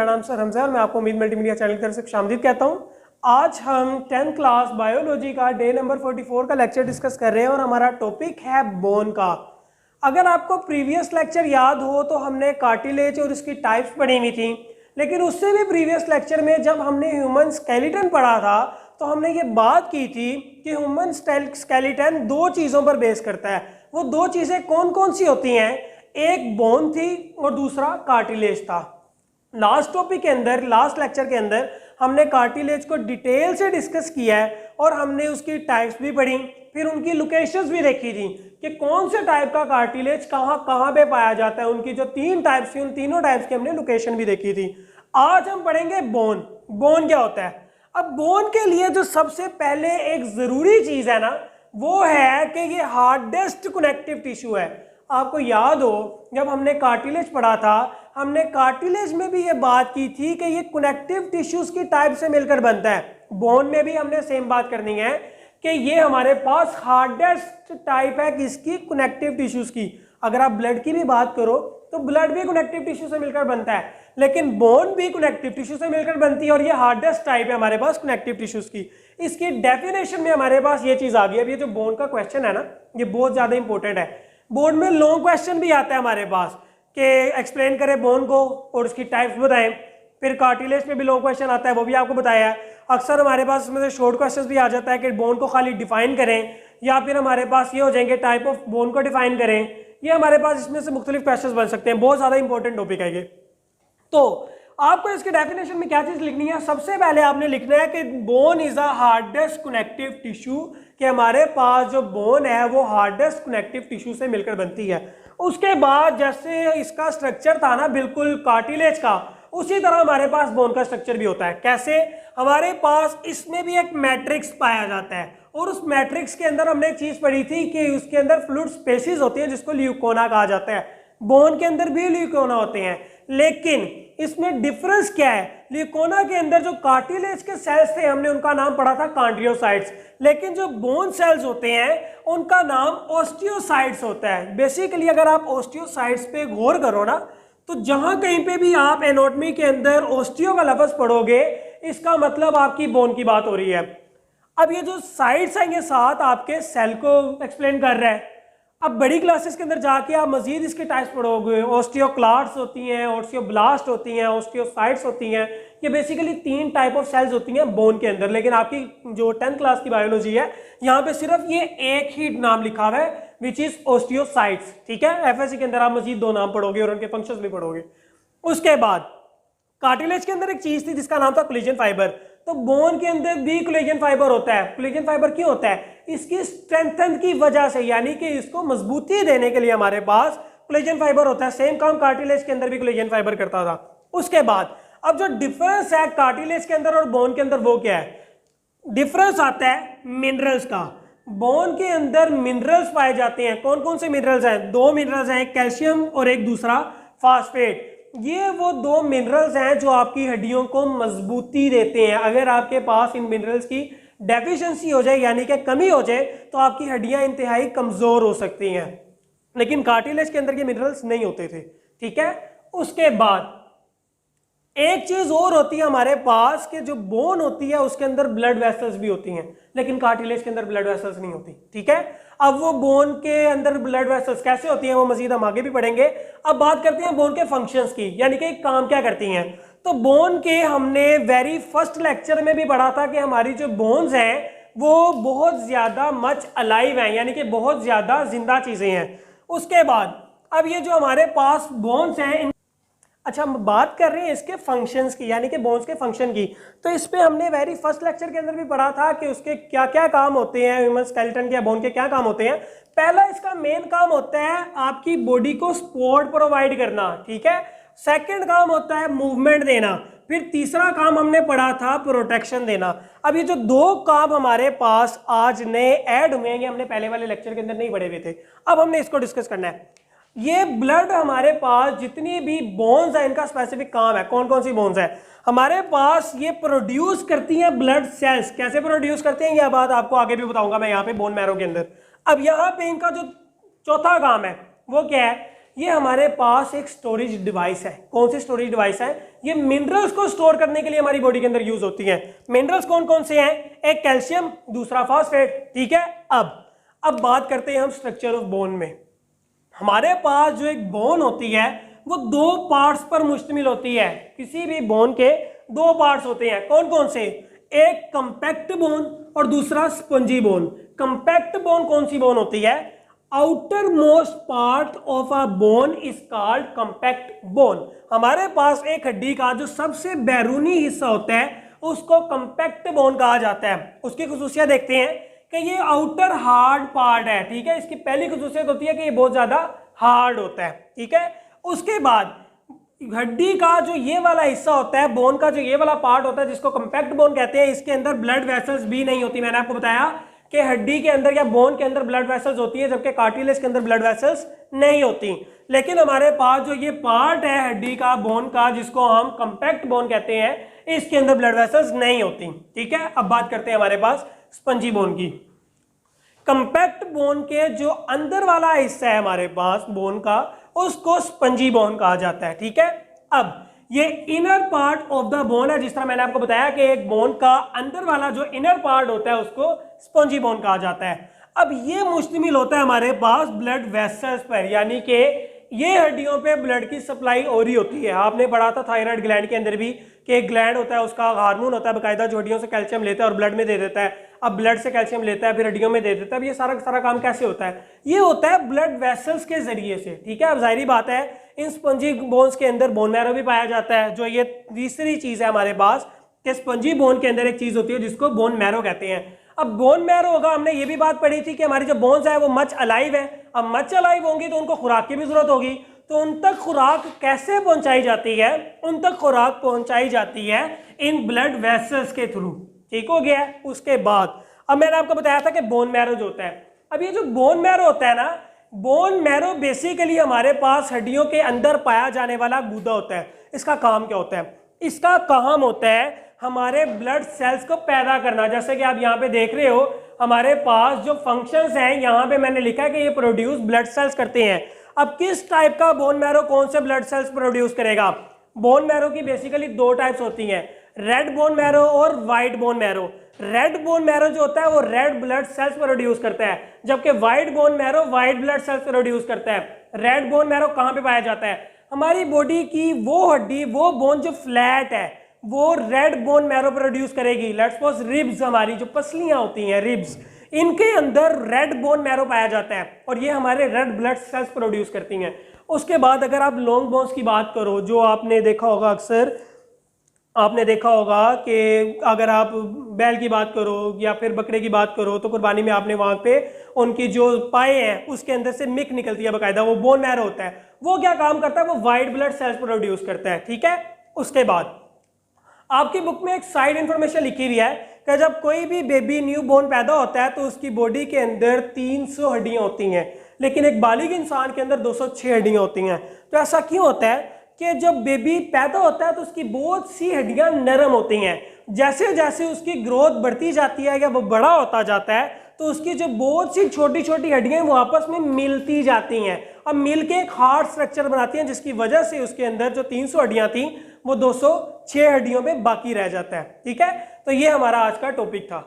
मेरा नाम सर हमजा है और मैं आपको उम्मीद मल्टीमीडिया चैनल की तरफ से खुशामदीद कहता हूँ। आज हम 10th क्लास बायोलॉजी का डे नंबर 44 का लेक्चर डिस्कस कर रहे हैं और हमारा टॉपिक है बोन का। अगर आपको प्रीवियस लेक्चर याद हो तो हमने कार्टिलेज और इसकी टाइप्स पढ़ी हुई थी, लेकिन उससे भी प्रीवियस लेक्चर में जब हमने ह्यूमन स्केलेटन पढ़ा था तो हमने ये बात की थी कि ह्यूमन स्केलेटन दो चीज़ों पर बेस करता है। वो दो चीज़ें कौन कौन सी होती हैं? एक बोन थी और दूसरा कार्टिलेज था। लास्ट टॉपिक के अंदर, लास्ट लेक्चर के अंदर हमने कार्टिलेज को डिटेल से डिस्कस किया है और हमने उसकी टाइप्स भी पढ़ी, फिर उनकी लोकेशंस भी देखी थी कि कौन से टाइप का कार्टिलेज कहाँ कहाँ पे पाया जाता है। उनकी जो तीन टाइप्स थी उन तीनों टाइप्स की हमने लोकेशन भी देखी थी। आज हम पढ़ेंगे बोन। बोन क्या होता है? अब बोन के लिए जो सबसे पहले एक ज़रूरी चीज़ है ना, वो है कि ये हार्डेस्ट कनेक्टिव टिश्यू है। आपको याद हो जब हमने कार्टिलेज पढ़ा था, हमने कार्टिलेज में भी ये बात की थी कि ये कनेक्टिव टिश्यूज की टाइप से मिलकर बनता है। बोन में भी हमने सेम बात करनी है कि ये हमारे पास हार्डेस्ट टाइप है किसकी? कनेक्टिव टिश्यूज की। अगर आप ब्लड की भी बात करो तो ब्लड भी कनेक्टिव टिश्यू से मिलकर बनता है, लेकिन बोन भी कनेक्टिव टिश्यू से मिलकर बनती है और ये हार्डेस्ट टाइप है हमारे पास कनेक्टिव टिश्यूज की। इसकी डेफिनेशन में हमारे पास ये चीज आ गई। अब ये जो बोन का क्वेश्चन है ना, ये बहुत ज्यादा इंपॉर्टेंट है। बोर्ड में लॉन्ग क्वेश्चन भी आता है हमारे पास कि एक्सप्लेन करें बोन को और उसकी टाइप्स बताएं। फिर कार्टिलेज में भी लॉन्ग क्वेश्चन आता है, वो भी आपको बताया है। अक्सर हमारे पास इसमें से शॉर्ट क्वेश्चन भी आ जाता है कि बोन को खाली डिफाइन करें, या फिर हमारे पास ये हो जाएंगे टाइप ऑफ बोन को डिफाइन करें। ये हमारे पास इसमें से मुख्तलिफ क्वेश्चन बन सकते हैं। बहुत ज़्यादा इंपॉर्टेंट टॉपिक है ये। तो आपको इसके डेफिनेशन में क्या चीज़ लिखनी है? सबसे पहले आपने लिखना है कि bone is a hardest connective tissue, कि हमारे पास जो बोन है वो हार्डेस्ट कनेक्टिव टिश्यू से मिलकर बनती है। उसके बाद जैसे इसका स्ट्रक्चर था ना बिल्कुल कार्टिलेज का, उसी तरह हमारे पास बोन का स्ट्रक्चर भी होता है। कैसे? हमारे पास इसमें भी एक मैट्रिक्स पाया जाता है और उस मैट्रिक्स के अंदर हमने एक चीज पढ़ी थी कि उसके अंदर फ्लूइड स्पेसिस होती हैं जिसको ल्यूकोना कहा जाता है। बोन के अंदर भी ल्यूकोना होते हैं, लेकिन इसमें डिफरेंस क्या है? ल्यूकोना के अंदर जो कार्टिलेज के सेल्स थे हमने उनका नाम पढ़ा था कॉन्ड्रियोसाइट्स, लेकिन जो बोन सेल्स होते हैं उनका नाम ऑस्टियोसाइट्स होता है। बेसिकली अगर आप ऑस्टियोसाइट्स पे गौर करो ना, तो जहां कहीं पे भी आप एनाटॉमी के अंदर ऑस्टियो का लफ्ज पढ़ोगे, इसका मतलब आपकी बोन की बात हो रही है। अब ये जो साइट्स हैं ये साथ आपके सेल को एक्सप्लेन कर रहा है। अब बड़ी क्लासेस के अंदर जाके आप मजीद इसके टाइप्स पढ़ोगे। ऑस्टियोक्लास्ट होती हैं, ऑस्टियोब्लास्ट होती हैं, ऑस्टियोसाइट्स होती हैं। ये बेसिकली तीन टाइप ऑफ सेल्स होती हैं बोन के अंदर, लेकिन आपकी जो 10th क्लास की बायोलॉजी है यहाँ पे सिर्फ ये एक ही नाम लिखा हुआ है, विच इज ऑस्टियोसाइट्स। ठीक है, एफएससी के अंदर आप मजीद दो नाम पढ़ोगे और उनके फंक्शंस भी पढ़ोगे। उसके बाद कार्टिलेज के अंदर एक चीज थी जिसका नाम था कोलेजन फाइबर। तो बोन के अंदर भी कोलेजन फाइबर होता है। कोलेजन फाइबर क्यों होता है? इसकी स्ट्रेंथन की वजह से, यानी कि इसको मजबूती देने के लिए हमारे पास कोलेजन फाइबर होता है। सेम काम कार्टिलेज के अंदर भी कोलेजन फाइबर करता था। उसके बाद अब जो डिफरेंस है कार्टिलेज के अंदर और बोन के अंदर, वो क्या है? डिफरेंस आता है मिनरल्स का। बोन के अंदर मिनरल्स पाए जाते हैं। कौन कौन से मिनरल्स हैं? दो मिनरल्स हैं, एक कैल्शियम और एक दूसरा फास्फेट। ये वो दो मिनरल्स हैं जो आपकी हड्डियों को मजबूती देते हैं। अगर आपके पास इन मिनरल्स की डेफिशिएंसी हो जाए, यानी कि कमी हो जाए, तो आपकी हड्डियां इंतहाई कमजोर हो सकती हैं, लेकिन कार्टिलेज के अंदर ये मिनरल्स नहीं होते थे। ठीक है, उसके बाद एक चीज और होती है हमारे पास कि जो बोन होती है उसके अंदर ब्लड वेसल्स भी होती हैं, लेकिन कार्टिलेज के अंदर ब्लड वेसल्स नहीं होती। ठीक है, अब वो बोन के अंदर ब्लड वेसल्स कैसे होती हैं वो मजीद हम आगे भी पढ़ेंगे। अब बात करते हैं बोन के फंक्शंस की, यानी कि काम क्या करती हैं। तो बोन के हमने वेरी फर्स्ट लेक्चर में भी पढ़ा था कि हमारी जो बोन्स हैं वो बहुत ज्यादा मच अलाइव हैं, यानी कि बहुत ज्यादा जिंदा चीजें हैं। उसके बाद अब ये जो हमारे पास बोन्स हैं, अच्छा हम बात कर रहे हैं इसके फंक्शंस की, यानी कि बोन्स के फंक्शन की। तो इस पे हमने वेरी फर्स्ट लेक्चर के अंदर भी पढ़ा था कि उसके क्या क्या काम होते हैं, ह्यूमन स्केलेटन के बोन के क्या काम होते हैं। पहला इसका मेन काम होता है आपकी बॉडी को सपोर्ट प्रोवाइड करना। ठीक है, सेकंड काम होता है मूवमेंट देना, फिर तीसरा काम हमने पढ़ा था प्रोटेक्शन देना। अब ये जो दो काम हमारे पास आज नए ऐड हुए हैं, ये हमने पहले वाले लेक्चर के अंदर नहीं पढ़े हुए थे। अब हमने इसको डिस्कस करना है। ये ब्लड हमारे पास जितनी भी बोन्स है इनका स्पेसिफिक काम है। कौन कौन सी बोन्स है हमारे पास? ये प्रोड्यूस करती हैं ब्लड सेल्स। कैसे प्रोड्यूस करते हैं यह बात आपको आगे भी बताऊंगा मैं यहाँ पे बोन मैरो के अंदर। अब यहाँ पे इनका जो चौथा काम है वो क्या है ये हमारे पास एक स्टोरेज डिवाइस है। कौन सी स्टोरेज डिवाइस है? ये मिनरल्स को स्टोर करने के लिए हमारी बॉडी के अंदर यूज होती है। मिनरल्स कौन कौन से हैं? एक कैल्शियम, दूसरा फॉस्फेट, ठीक है। अब बात करते हैं हम स्ट्रक्चर ऑफ बोन में। हमारे पास जो एक बोन होती है वो दो पार्ट्स पर मुश्तमिल होती है। किसी भी बोन के दो पार्ट्स होते हैं। कौन कौन से? एक कंपैक्ट बोन और दूसरा स्पंजी बोन। कंपैक्ट बोन कौन सी बोन होती है? Outer most part of a bone is called compact bone. हमारे पास एक हड्डी का जो सबसे बैरूनी हिस्सा होता है उसको कंपैक्ट बोन कहा जाता है। उसकी खुसूसियत देखते हैं कि ये आउटर हार्ड पार्ट है, ठीक है। इसकी पहली खुसूसियत होती है कि ये बहुत ज्यादा हार्ड होता है, ठीक है। उसके बाद हड्डी का जो ये वाला हिस्सा होता है, बोन का जो ये वाला पार्ट होता है जिसको कंपैक्ट बोन कहते हैं, इसके अंदर ब्लड वेसल्स भी नहीं होती। मैंने आपको बताया कि हड्डी के अंदर या बोन के अंदर ब्लड वेसल्स होती है जबकि कार्टिलेज के अंदर ब्लड वेसल्स नहीं होती। लेकिन हमारे पास जो ये पार्ट है हड्डी का, बोन का, जिसको हम कंपैक्ट बोन कहते हैं, इसके अंदर ब्लड वेसल्स नहीं होती, ठीक है। अब बात करते हैं हमारे पास स्पंजी बोन की। कंपैक्ट बोन के जो अंदर वाला हिस्सा है हमारे पास बोन का, उसको स्पंजी बोन कहा जाता है, ठीक है। अब ये inner part of the bone है, जिस तरह मैंने आपको बताया कि एक बोन का अंदर वाला जो इनर पार्ट होता है उसको स्पंजी बोन कहा जाता है। अब ये मुश्तमिल होता है हमारे पास ब्लड वेसल्स पर, यानी कि ये हड्डियों पे ब्लड की सप्लाई हो रही होती है। आपने पढ़ा था थायराइड ग्लैंड के अंदर भी कि एक ग्लैंड होता है, उसका हार्मोन होता है बाकायदा जो हड्डियों से कैल्शियम लेता है और ब्लड में दे देता है। अब ब्लड से कैल्शियम लेता है फिर हड्डियों में दे देता है। अब ये सारा काम कैसे होता है? ये होता है ब्लड वेसल्स के जरिए से, ठीक है। अब जाहिर बात है इन स्पंजी बोन्स के अंदर बोन मैरो भी पाया जाता है, जो ये तीसरी चीज है हमारे पास कि स्पंजी बोन के अंदर एक चीज होती है जिसको बोन मैरो कहते हैं। अब बोन मैरो होगा, हमने ये भी बात पढ़ी थी कि हमारी जो बोन्स है वो मच अलाइव है। अब मच अलाइव होंगी तो उनको खुराक की भी जरूरत होगी, तो उन तक खुराक कैसे पहुंचाई जाती है? उन तक खुराक पहुंचाई जाती है इन ब्लड वेसल्स के थ्रू, ठीक हो गया। उसके बाद अब मैंने आपको बताया था कि बोन मैरो जो होता है, अब ये जो बोन मैरो होता है ना, बोन मैरो बेसिकली हमारे पास हड्डियों के अंदर पाया जाने वाला गूदा होता है। इसका काम क्या होता है? इसका काम होता है हमारे ब्लड सेल्स को पैदा करना। जैसे कि आप यहाँ पे देख रहे हो हमारे पास जो फंक्शंस हैं, यहाँ पे मैंने लिखा है कि ये प्रोड्यूस ब्लड सेल्स करते हैं। अब किस टाइप का बोन मैरो कौन से ब्लड सेल्स प्रोड्यूस करेगा? बोन मैरो की बेसिकली दो टाइप्स होती हैं, रेड बोन मैरो और white bone marrow. Red bone marrow जो होता है वो रेड ब्लड सेल्स प्रोड्यूस करता है, जबकि white bone marrow white blood cells produce करता है। रेड बोन मैरो कहाँ पे पाया जाता है? हमारी बॉडी की वो हड्डी, वो बोन जो फ्लैट है, वो रेड बोन मैरो प्रोड्यूस करेगी। लेट्स सपोज रिब्स, हमारी जो पसलियां होती हैं रिब्स, इनके अंदर रेड बोन मैरो पाया जाता है और ये हमारे रेड ब्लड सेल्स प्रोड्यूस करती हैं। उसके बाद अगर आप लॉन्ग बोन्स की बात करो, जो आपने देखा होगा, अक्सर आपने देखा होगा कि अगर आप बैल की बात करो या फिर बकरे की बात करो तो कुर्बानी में आपने वहां पे उनकी जो पाए हैं उसके अंदर से मिल्क निकलती है बाकायदा, वो बोन मैरो होता है। वो क्या काम करता है? वो व्हाइट ब्लड सेल्स प्रोड्यूस करता है, ठीक है। उसके बाद आपकी बुक में एक साइड इंफॉर्मेशन लिखी हुई है कि जब कोई भी बेबी न्यू बोर्न पैदा होता है तो उसकी बॉडी के अंदर 300 हड्डियां होती हैं, लेकिन एक बालिग इंसान के अंदर 206 हड्डियां होती हैं। तो ऐसा क्यों होता है कि जब बेबी पैदा होता है तो उसकी बहुत सी हड्डियां नरम होती हैं। जैसे जैसे उसकी ग्रोथ बढ़ती जाती है या वो बड़ा होता जाता है तो उसकी जो बहुत सी छोटी छोटी हड्डियां वो आपस में मिलती जाती हैं और मिल के एक हार्ड स्ट्रक्चर बनाती हैं, जिसकी वजह से उसके अंदर जो 300 हड्डियां थी वो 206 हड्डियों में बाकी रह जाता है, ठीक है। तो ये हमारा आज का टॉपिक था।